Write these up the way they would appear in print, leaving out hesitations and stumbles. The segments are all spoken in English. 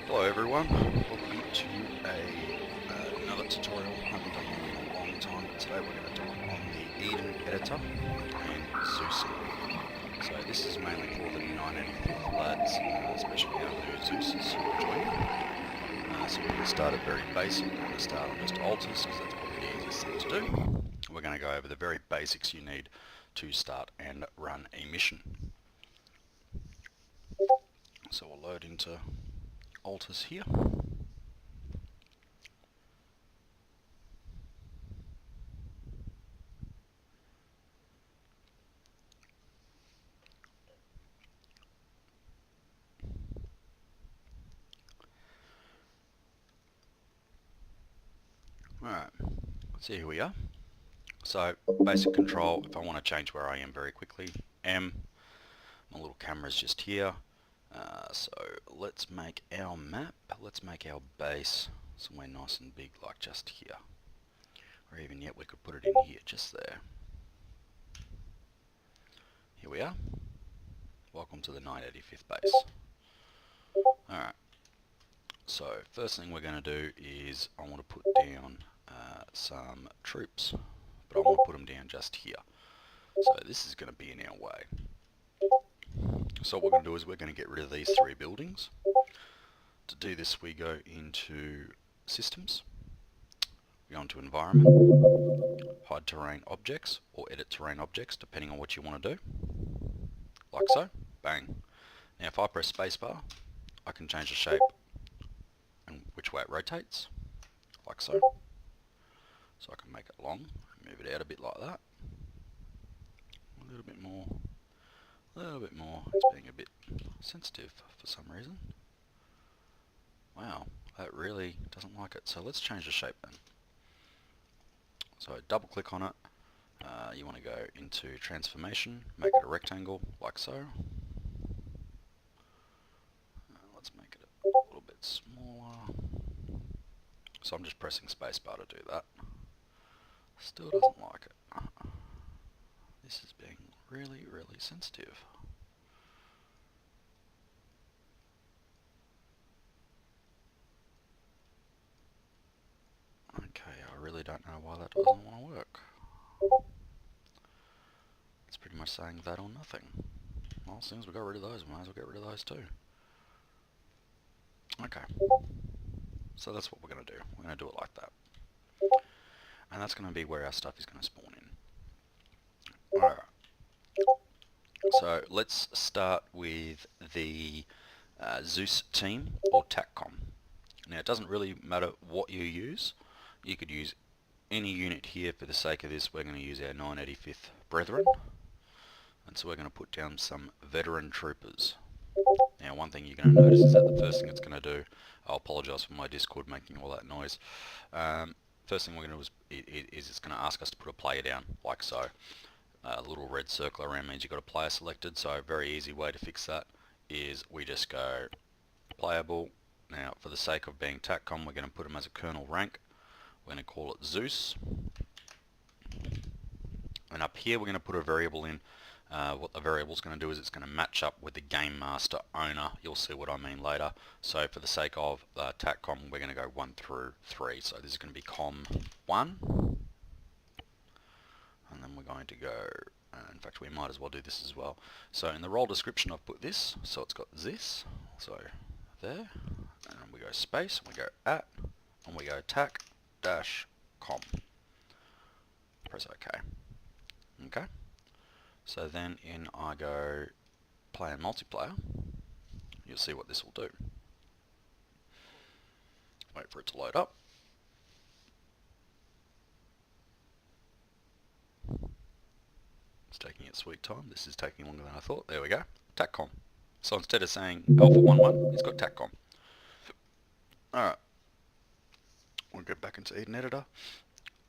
Hello everyone, welcome to another tutorial. Haven't done one in a long time, but today we're going to do it on the Eden editor and Zeus. So this is mainly for the 985th lads, especially our new Zeuses who are joining. So we're going to start at very basic. We're going to start on just alters because that's probably the easiest thing to do. We're going to go over the very basics you need to start and run a mission. So we'll load into alters here. Alright, so here we are. So basic control, if I want to change where I am very quickly, M, my little camera's just here. So let's make our map, let's make our base somewhere nice and big like just here. Or even yet we could put it in here, just there. Here we are. Welcome to the 985th base. Alright, so first thing we're going to do is I want to put down some troops, but I want to put them down just here. So this is going to be in our way. So what we're going to do is we're going to get rid of these three buildings. To do this we go into Systems, we go into Environment, Hide Terrain Objects or Edit Terrain Objects depending on what you want to do. Like so, bang. Now if I press spacebar I can change the shape and which way it rotates, like so. So I can make it long, move it out a bit like that. A little bit more, a little bit more. It's being a bit sensitive for some reason. Wow, that really doesn't like it. So let's change the shape then. So double click on it. You want to go into transformation, make it a rectangle, like so. Let's make it a little bit smaller. So I'm just pressing spacebar to do that. Still doesn't like it. This is being really, really sensitive. Okay, I really don't know why that doesn't want to work. It's pretty much saying that or nothing. Well, as soon as we got rid of those, we might as well get rid of those too. Okay, so that's what we're going to do. We're going to do it like that. And that's going to be where our stuff is going to spawn in. Alright, so let's start with the Zeus team or TACCOM. Now it doesn't really matter what you use. You could use any unit here. For the sake of this we're going to use our 985th brethren. And so we're going to put down some veteran troopers. Now one thing you're going to notice is that the first thing it's going to do, I'll apologise for my Discord making all that noise. First thing we're going to do is it's going to ask us to put a player down, like so. A little red circle around means you've got a player selected, so a very easy way to fix that is we just go playable. Now for the sake of being TACCOM we're going to put them as a colonel rank. We're going to call it Zeus. And up here we're going to put a variable in. What the variable is going to do is it's going to match up with the game master owner. You'll see what I mean later. So for the sake of TACCOM we're going to go 1 through 3. So this is going to be COM1. And then we're going to go, in fact we might as well do this as well. So in the role description I've put this, so it's got this, so there, and we go space, we go at, and we go tac-com. Press OK. Okay. So then in I go play and multiplayer, you'll see what this will do. Wait for it to load up. It's taking its sweet time. This is taking longer than I thought. There we go. TACCOM. So instead of saying Alpha 11, it's got TACCOM. Alright. We'll get back into Eden Editor.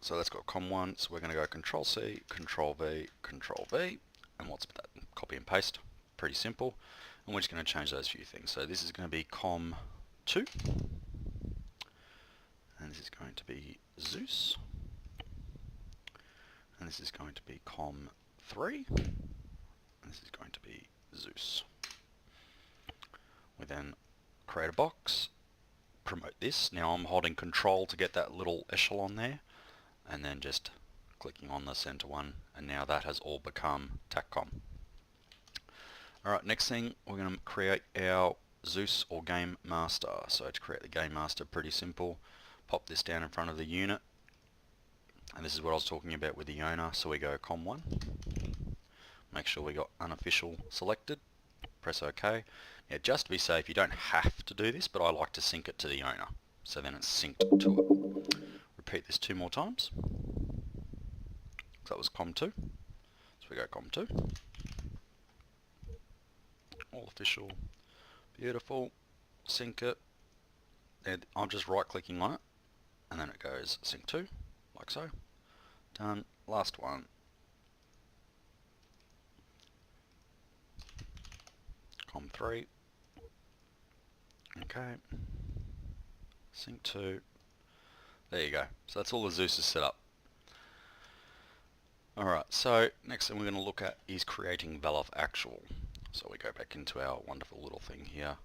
So that's got COM1. So we're going to go Control C, Control V, Control V. And what's that? Copy and paste. Pretty simple. And we're just going to change those few things. So this is going to be COM2. And this is going to be Zeus. And this is going to be COM3. And this is going to be Zeus. We then create a box, promote this. Now I'm holding control to get that little echelon there, and then just clicking on the center one, and now that has all become TACCOM. Alright, next thing, we're going to create our Zeus or Game Master. So to create the Game Master, pretty simple. Pop this down in front of the unit, and this is what I was talking about with the owner. So we go COM1, make sure we got unofficial selected, press OK. Now just to be safe, you don't have to do this, but I like to sync it to the owner, so then it's synced to it. Repeat this 2 more times. So that was COM2, so we go COM2. All official, beautiful, sync it, and I'm just right clicking on it, and then it goes sync to, like so. Done. Last one. COM3. Okay. Sync to. There you go. So that's all the Zeus is set up. Alright, so next thing we're going to look at is creating Valath Actual. So we go back into our wonderful little thing here.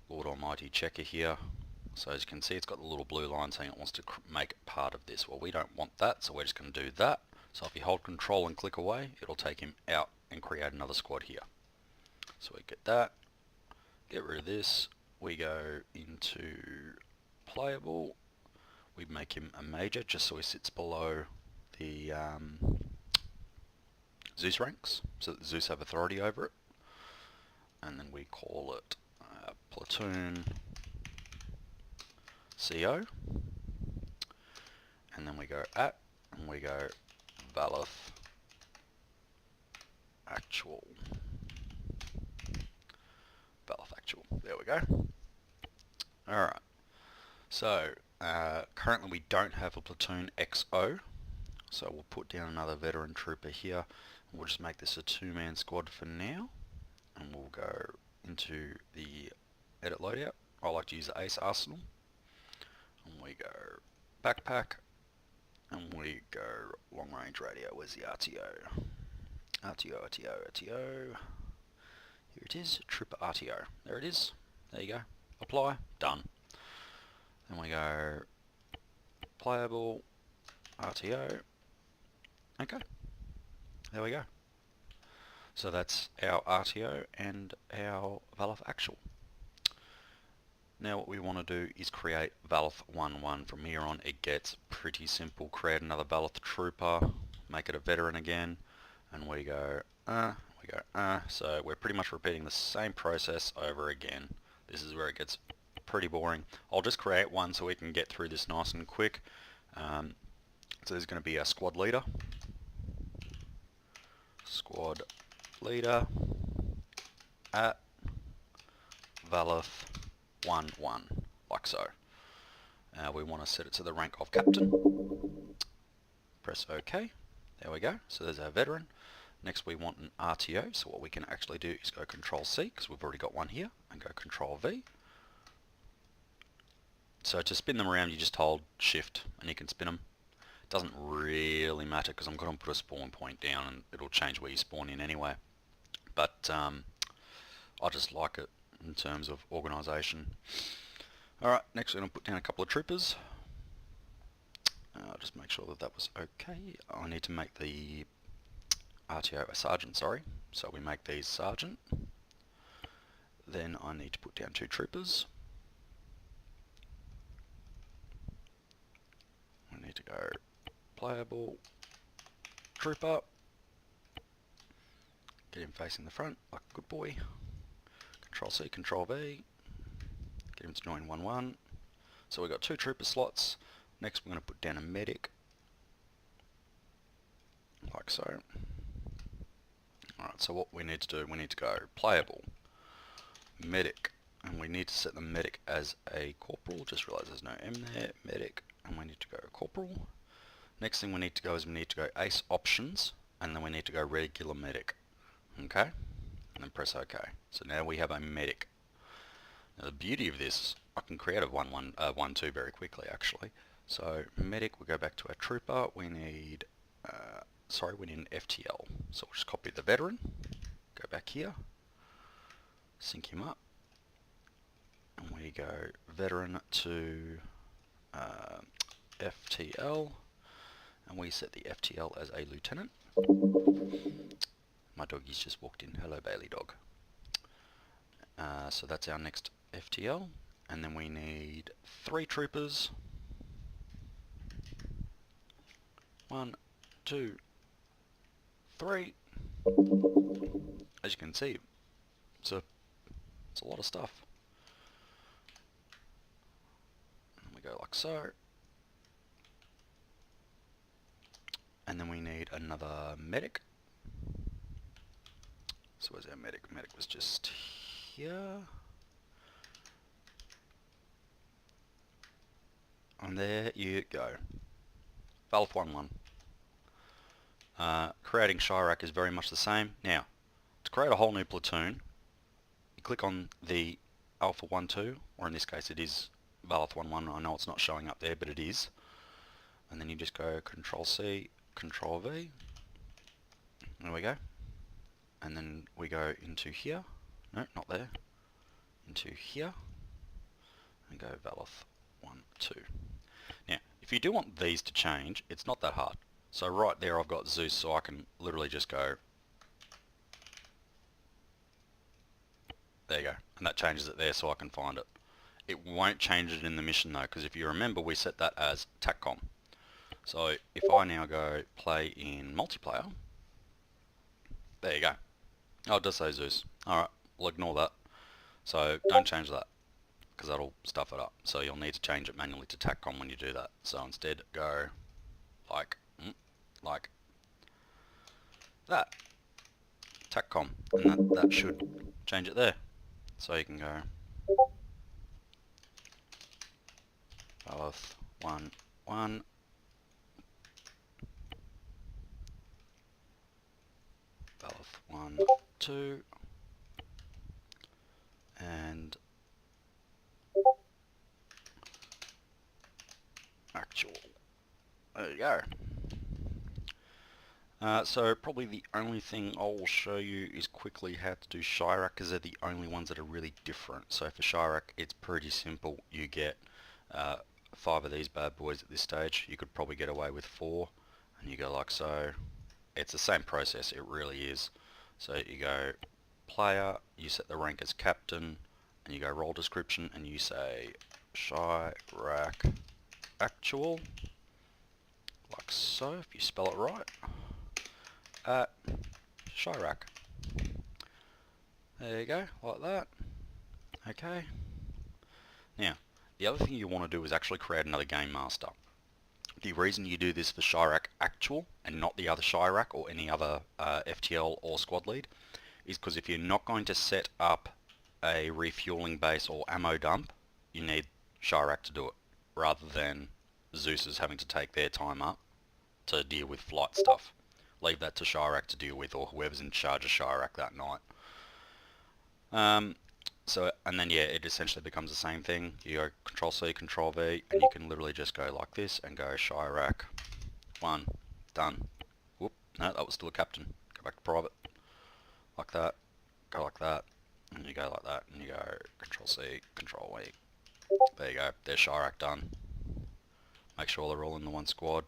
Lord Almighty checker here. So as you can see, it's got the little blue line saying it wants to make part of this. Well, we don't want that, so we're just going to do that. So if you hold control and click away, it'll take him out and create another squad here. So we get that, get rid of this, we go into playable, we make him a major just so he sits below the Zeus ranks, so that Zeus have authority over it, and then we call it Platoon CO, and then we go at, and we go Valath Actual. Valath Actual, there we go. Alright, so currently we don't have a Platoon XO, so we'll put down another veteran trooper here. We'll just make this a 2-man squad for now, and we'll go into the edit loadout. I like to use the Ace Arsenal, and we go backpack, and we go long range radio. Where's the RTO? RTO. Here it is, trooper RTO. There it is. There you go. Apply, done. Then we go playable, RTO. Okay. There we go. So that's our RTO and our Valath Actual. Now what we want to do is create Valath 1-1. From here on it gets pretty simple. Create another Valath Trooper, make it a veteran again, and we go so we're pretty much repeating the same process over again. This is where it gets pretty boring. I'll just create one so we can get through this nice and quick. So there's going to be a squad leader at Valath 1-1, like so. We want to set it to the rank of captain. Press OK. There we go. So there's our veteran. Next we want an RTO, so what we can actually do is go Control C, because we've already got one here, and go Control V. So to spin them around you just hold Shift and you can spin them. It doesn't really matter because I'm going to put a spawn point down and it'll change where you spawn in anyway. But I just like it in terms of organisation. Alright, next we're going to put down a couple of troopers. Just make sure that that was okay. I need to make the RTO a sergeant, sorry. So we make these sergeant. Then I need to put down 2 troopers. I need to go playable trooper. Get him facing the front like a good boy. Control C, Control V. Get him to join 1-1. So we've got 2 trooper slots. Next we're going to put down a medic. Like so. Alright, so what we need to do, we need to go playable, medic, and we need to set the medic as a corporal. Just realise there's no M there, medic, and we need to go corporal. Next thing we need to go is we need to go ace options, and then we need to go regular medic. Okay? And then press OK. So now we have a medic. Now the beauty of this, I can create a 1-2 very quickly actually. So medic, we go back to our trooper, we need we need an FTL. So we'll just copy the veteran, go back here, sync him up, and we go veteran to FTL, and we set the FTL as a lieutenant. My doggy's just walked in. Hello, Bailey dog. So that's our next FTL, and then we need 3 troopers. 1, 2, 3. As you can see, it's a lot of stuff. And we go like so. And then we need another medic. So where's our medic? Medic was just here. And there you go. Valath 1-1. Creating Chiraq is very much the same. Now, to create a whole new platoon, you click on the Alpha 1-2, or in this case it is Valath 1-1. I know it's not showing up there, but it is. And then you just go Control C, Control V. There we go. And then we go into here. No, not there. Into here. And go Valath 1-2. Now, if you do want these to change, it's not that hard. So right there I've got Zeus, so I can literally just go. There you go. And that changes it there so I can find it. It won't change it in the mission though, because if you remember we set that as TACCOM. So if I now go play in multiplayer, there you go. Oh, it does say Zeus. Alright, we'll ignore that. So don't change that, because that'll stuff it up. So you'll need to change it manually to TACCOM when you do that. So instead go like that. TACCOM. And that should change it there. So you can go Valath 1-1. Valath 1-2. And actual. There you go. So probably the only thing I'll show you is quickly how to do Chiraq, because they're the only ones that are really different. So for Chiraq it's pretty simple. You get 5 of these bad boys at this stage. You could probably get away with 4, and you go like so. It's the same process, it really is. So you go player, you set the rank as captain, and you go role description, and you say Chiraq actual, like so, if you spell it right. Chiraq. There you go, like that. Okay. Now, the other thing you want to do is actually create another game master. The reason you do this for Chiraq actual and not the other Chiraq or any other FTL or squad lead is because if you're not going to set up a refueling base or ammo dump, you need Chiraq to do it, rather than Zeus is having to take their time up to deal with flight stuff. Leave that to Chiraq to deal with, or whoever's in charge of Chiraq that night. And then yeah, it essentially becomes the same thing. You go Control C, Control V, and you can literally just go like this and go Chiraq 1, done. Whoop, no, that was still a captain. Go back to private. Like that, go like that, and you go like that, and you go Control C, Control V. There you go, there's Chiraq done. Make sure they're all in the one squad.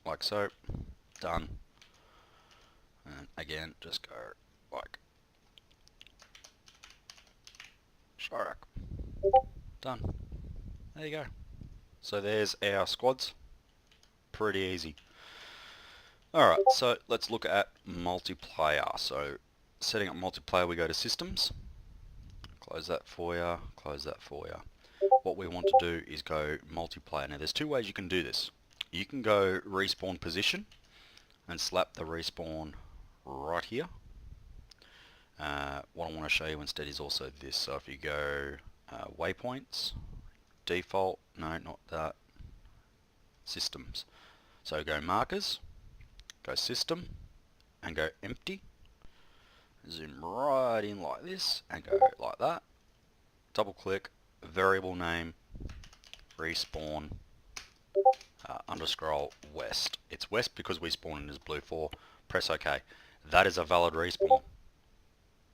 Like so, done. And again, just go like Chiraq, done. There you go. So there's our squads. Pretty easy. Alright, so let's look at multiplayer. So setting up multiplayer, we go to systems. Close that for you, close that for you. What we want to do is go multiplayer. Now there's 2 ways you can do this. You can go respawn position and slap the respawn right here. What I want to show you instead is also this. So if you go waypoints, default, no, not that, systems. So go markers, go system, and go empty. Zoom right in like this and go like that. Double click, variable name, respawn, underscore west. It's west because we spawn in as blue 4. Press OK. That is a valid respawn.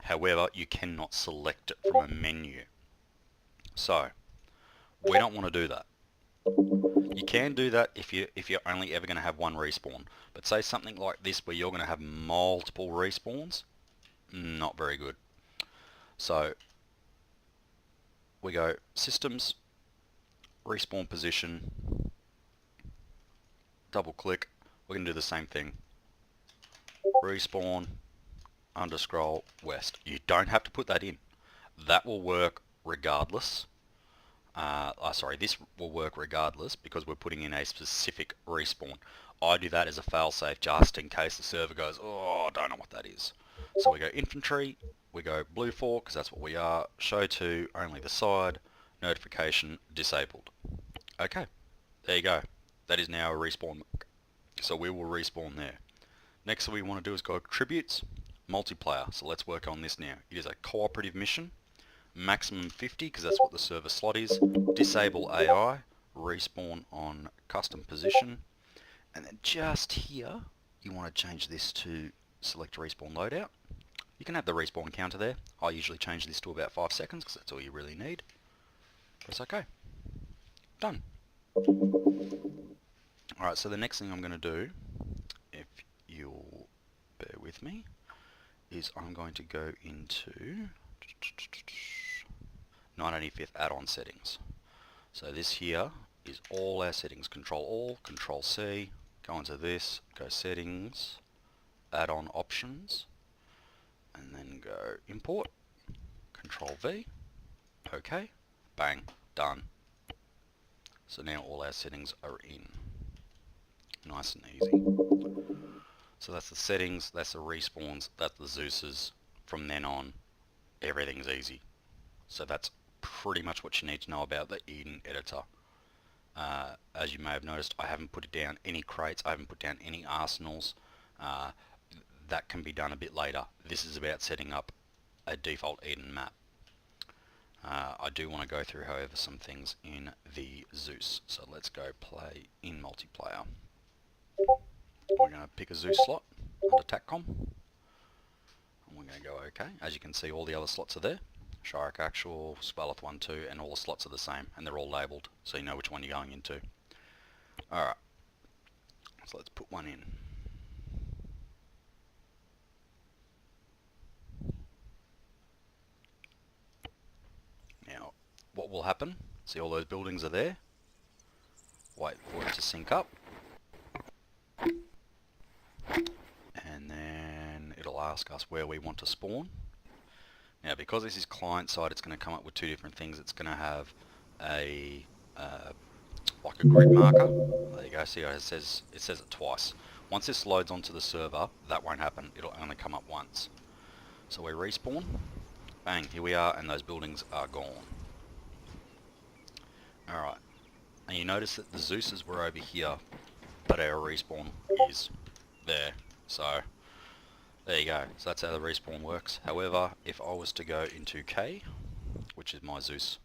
However, you cannot select it from a menu. So, we don't want to do that. You can do that if you're only ever going to have one respawn. But say something like this where you're going to have multiple respawns, not very good. So, we go Systems, Respawn Position, double click, we're going to do the same thing. Respawn, underscroll, west. You don't have to put that in. That will work regardless. This will work regardless because we're putting in a specific respawn. I do that as a failsafe just in case the server goes, oh, I don't know what that is. So we go infantry, we go blue 4 because that's what we are, show to only the side, notification disabled. Okay, there you go. That is now a respawn mark. So we will respawn there. Next thing we want to do is go attributes, multiplayer. So let's work on this now. It is a cooperative mission. Maximum 50 because that's what the server slot is. Disable AI, respawn on custom position, and then just here you want to change this to select respawn loadout. You can have the respawn counter there. I usually change this to about 5 seconds because that's all you really need. Press OK. Done. Alright, so the next thing I'm going to do, if you'll bear with me, is I'm going to go into 985th add-on settings. So this here is all our settings. Control all, Control C, go into this, go settings, add-on options, and then go import, Control V, OK, bang, done. So now all our settings are in. Nice and easy. So that's the settings, that's the respawns, that's the Zeuses. From then on, everything's easy. So that's pretty much what you need to know about the Eden editor. As you may have noticed, I haven't put down any crates, I haven't put down any arsenals. That can be done a bit later. This is about setting up a default Eden map. I do want to go through, however, some things in the Zeus. So let's go play in multiplayer. We're going to pick a Zeus slot under TACCOM. And we're going to go OK. As you can see, all the other slots are there. Chiraq Actual, Valath 1, 2, and all the slots are the same. And they're all labelled, so you know which one you're going into. Alright. So let's put one in. Now, what will happen? See all those buildings are there. Wait for it to sync up. And then it'll ask us where we want to spawn. Now, because this is client side, it's going to come up with two different things. It's going to have a like a grid marker. There you go. See, it says it twice. Once this loads onto the server, that won't happen. It'll only come up once. So we respawn. Bang, here we are, and those buildings are gone. Alright. And you notice that the Zeuses were over here, but our respawn is there. So there you go. So that's how the respawn works. However, if I was to go into K, which is my Zeus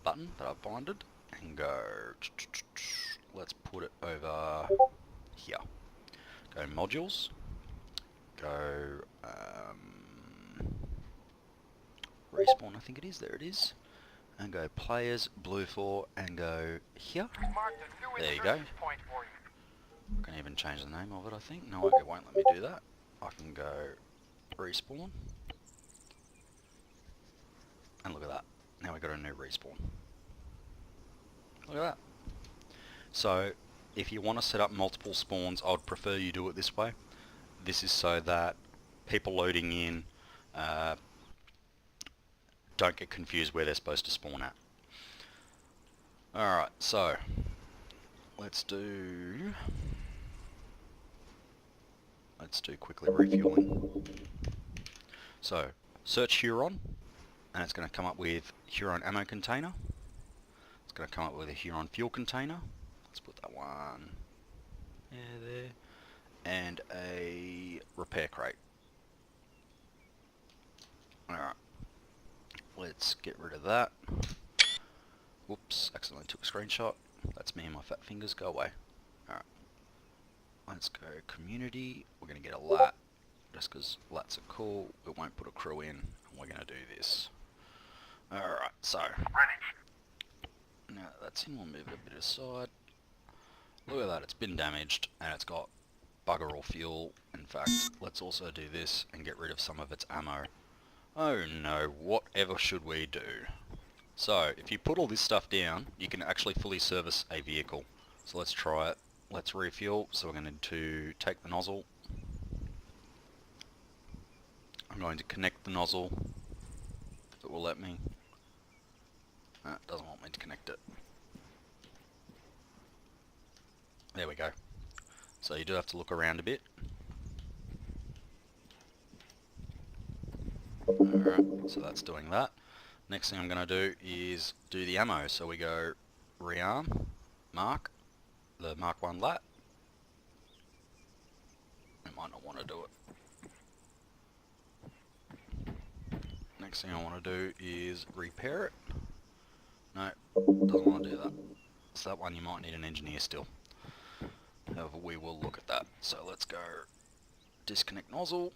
button that I've binded, and go, let's put it over here. Go modules, go respawn, I think it is, there it is, and go players, blue 4, and go here. There you go. I can even change the name of it, I think. No, it won't let me do that. I can go respawn. And look at that. Now we've got a new respawn. Look at that. So, if you want to set up multiple spawns, I would prefer you do it this way. This is so that people loading in don't get confused where they're supposed to spawn at. Alright, so let's do quickly refueling. So search Huron, and it's going to come up with Huron ammo container. It's going to come up with a Huron fuel container. Let's put that one there, and a repair crate. Alright, let's get rid of that. Whoops, accidentally took a screenshot. That's me and my fat fingers, go away. Alright, let's go community. We're going to get a lat, just because lats are cool. We won't put a crew in, and we're going to do this. Alright, so now that's in, we'll move it a bit aside. Look at that, it's been damaged and it's got bugger all fuel. In fact, let's also do this and get rid of some of its ammo. Oh no, whatever should we do? So, if you put all this stuff down, you can actually fully service a vehicle. So let's try it. Let's refuel, so we're going to take the nozzle. I'm going to connect the nozzle, if it will let me. No, it doesn't want me to connect it. There we go. So you do have to look around a bit. Alright, so that's doing that. Next thing I'm going to do is do the ammo. So we go rearm, mark, the Mark 1 lat. I might not want to do it. Next thing I want to do is repair it. No, doesn't want to do that. So that one you might need an engineer still. However, we will look at that. So let's go disconnect nozzle.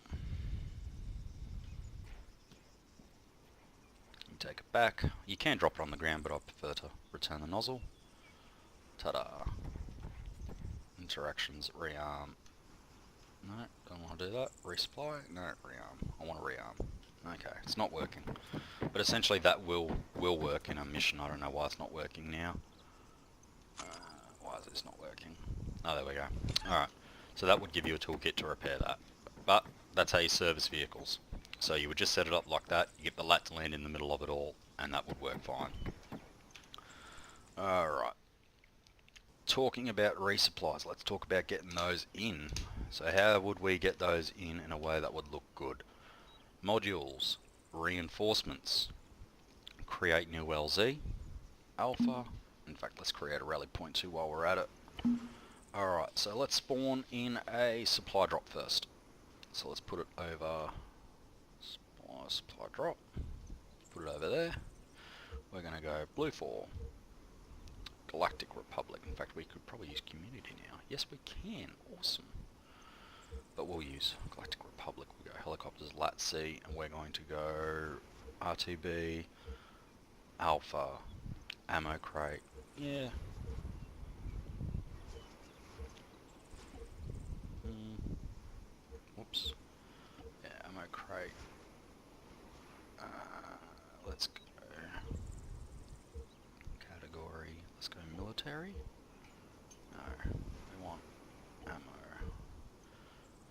You take it back. You can drop it on the ground, but I prefer to return the nozzle. Ta-da. Interactions, rearm. No, don't want to do that. Resupply? No, rearm. I want to rearm. Okay, it's not working. But essentially that will work in a mission. I don't know why it's not working now. Why is this not working? Oh, there we go. Alright, so that would give you a toolkit to repair that. But that's how you service vehicles. So you would just set it up like that, you get the lat to land in the middle of it all, and that would work fine. Alright. Talking about resupplies, let's talk about getting those in. So how would we get those in a way that would look good? Modules, reinforcements, create new LZ, alpha. In fact, let's create a rally point 2 while we're at it. Alright, so let's spawn in a supply drop first. So let's put it over supply drop. Put it over there. We're going to go blue 4. Galactic Republic. In fact, we could probably use community now. Yes, we can. Awesome. But we'll use Galactic Republic. We'll go helicopters, lat C, and we're going to go RTB, alpha, ammo crate. Yeah. Whoops. Yeah, ammo crate. Let's go category. Let's go military. No, we want ammo.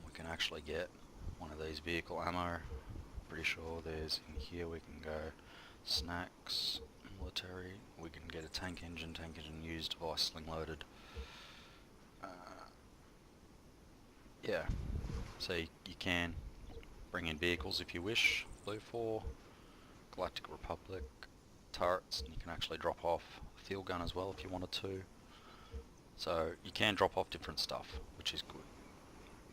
We can actually get one of these vehicle ammo. Pretty sure there's in here. We can go snacks, military. We can get a tank engine used, device sling loaded. Yeah, so you can bring in vehicles if you wish. Blue 4, Galactic Republic, turrets, and you can actually drop off a field gun as well if you wanted to. So you can drop off different stuff, which is good.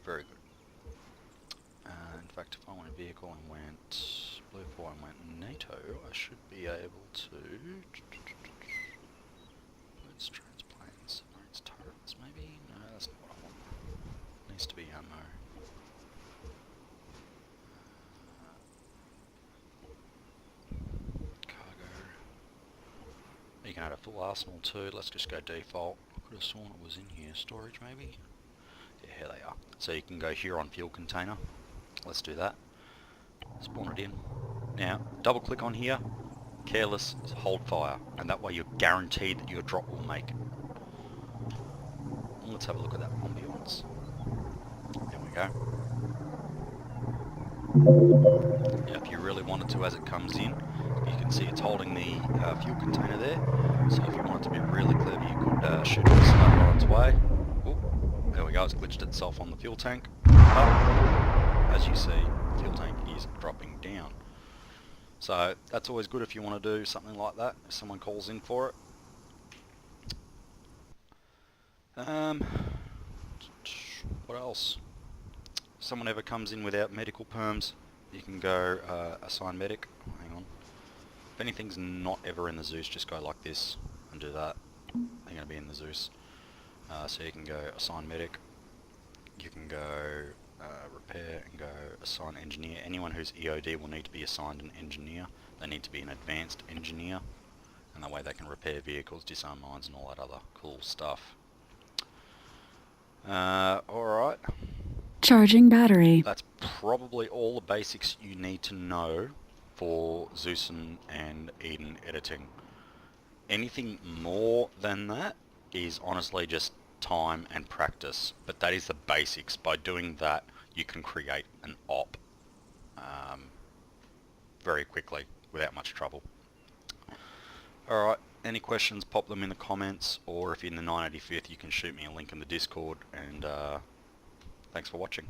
Very good. In fact, if I went vehicle and went blue 4 and went NATO, I should be able to... Let's transplanes, submarines, turrets, maybe? No, that's not what I want. Needs to be ammo. Cargo. You can add a full arsenal too. Let's just go default. I could have sworn it was in here. Storage maybe? Yeah, here they are. So you can go here on fuel container. Let's do that. Spawn it in. Now, double click on here. Careless, hold fire. And that way you're guaranteed that your drop will make it. Let's have a look at that ambience. There we go. Now, if you really wanted to, as it comes in, you can see it's holding the fuel container there. So if you want it to be really clever, you could shoot a sniper on its way. Ooh, there we go, it's glitched itself on the fuel tank. But, as you see, the fuel tank is dropping down. So that's always good if you want to do something like that, if someone calls in for it. What else? If someone ever comes in without medical perms, you can go assign medic. Hang on. If anything's not ever in the Zeus, just go like this and do that. They're going to be in the Zeus. So you can go assign medic. You can go repair and go assign engineer. Anyone who's EOD will need to be assigned an engineer. They need to be an advanced engineer, and that way they can repair vehicles, disarm mines and all that other cool stuff. Alright. Charging battery. That's probably all the basics you need to know for Zeus and Eden editing. Anything more than that is honestly just time and practice, but that is the basics. By doing that, you can create an op very quickly without much trouble. Alright, any questions, pop them in the comments, or if you're in the 985th, you can shoot me a link in the Discord, and thanks for watching.